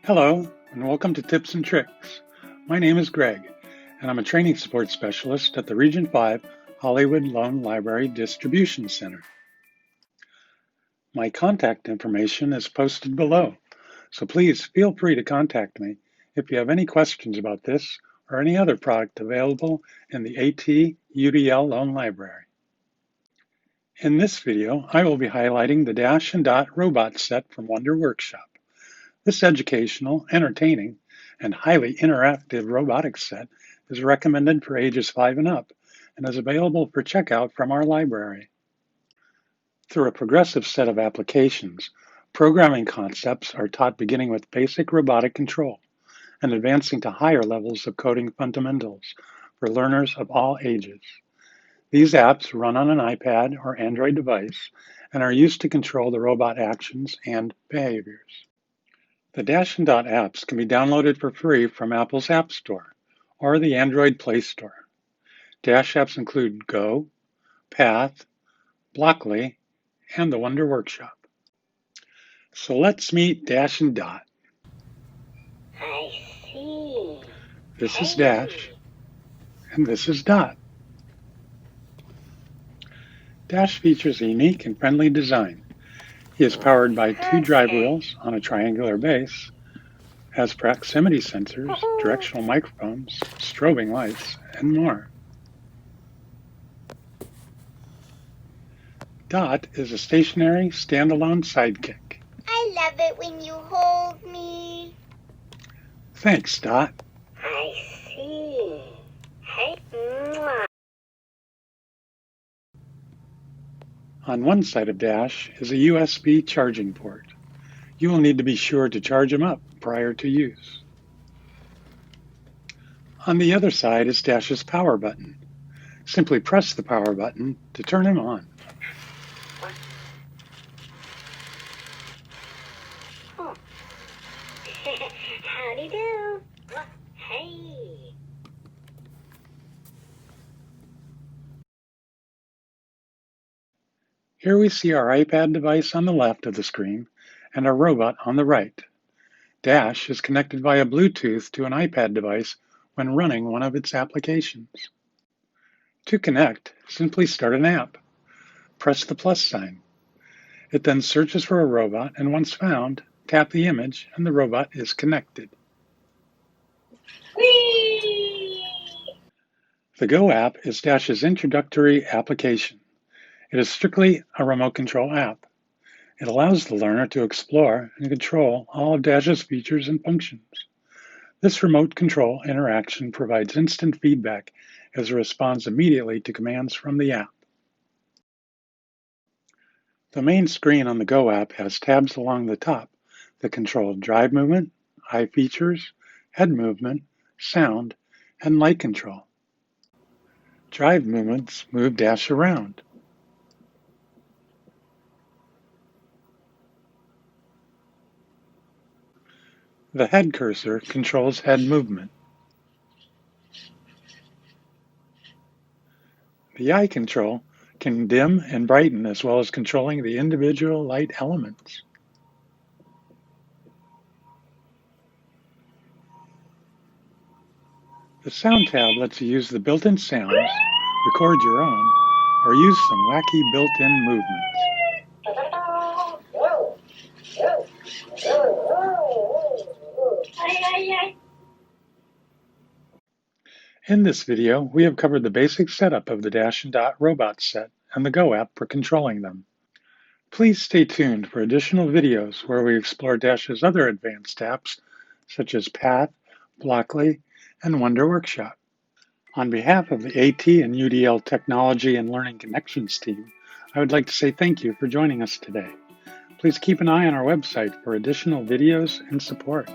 Hello, and welcome to Tips and Tricks. My name is Greg, and I'm a training support specialist at the Region 5 Hollywood Loan Library Distribution Center. My contact information is posted below, so please feel free to contact me if you have any questions about this or any other product available in the AT UDL Loan Library. In this video, I will be highlighting the Dash and Dot robot set from Wonder Workshop. This educational, entertaining, and highly interactive robotics set is recommended for ages 5 and up and is available for checkout from our library. Through a progressive set of applications, programming concepts are taught beginning with basic robotic control and advancing to higher levels of coding fundamentals for learners of all ages. These apps run on an iPad or Android device and are used to control the robot actions and behaviors. The Dash and Dot apps can be downloaded for free from Apple's App Store or the Android Play Store. Dash apps include Go, Path, Blockly, and the Wonder Workshop. So let's meet Dash and Dot. I see. This is Dash, and this is Dot. Dash features a unique and friendly design. He is powered by two drive wheels on a triangular base, has proximity sensors, directional microphones, strobing lights, and more. Dot is a stationary, standalone sidekick. I love it when you hold me. Thanks, Dot. I see. Hey, mwah. On one side of Dash is a USB charging port. You will need to be sure to charge him up prior to use. On the other side is Dash's power button. Simply press the power button to turn him on. Oh. Howdy do. Hey. Here we see our iPad device on the left of the screen and our robot on the right. Dash is connected via Bluetooth to an iPad device when running one of its applications. To connect, simply start an app. Press the plus sign. It then searches for a robot, and once found, tap the image and the robot is connected. Whee! The Go app is Dash's introductory application. It is strictly a remote control app. It allows the learner to explore and control all of Dash's features and functions. This remote control interaction provides instant feedback as it responds immediately to commands from the app. The main screen on the Go app has tabs along the top that control drive movement, eye features, head movement, sound, and light control. Drive movements move Dash around. The head cursor controls head movement. The eye control can dim and brighten as well as controlling the individual light elements. The sound tab lets you use the built-in sounds, record your own, or use some wacky built-in movements. In this video, we have covered the basic setup of the Dash and Dot robot set and the Go app for controlling them. Please stay tuned for additional videos where we explore Dash's other advanced apps, such as Path, Blockly, and Wonder Workshop. On behalf of the AT and UDL Technology and Learning Connections team, I would like to say thank you for joining us today. Please keep an eye on our website for additional videos and support.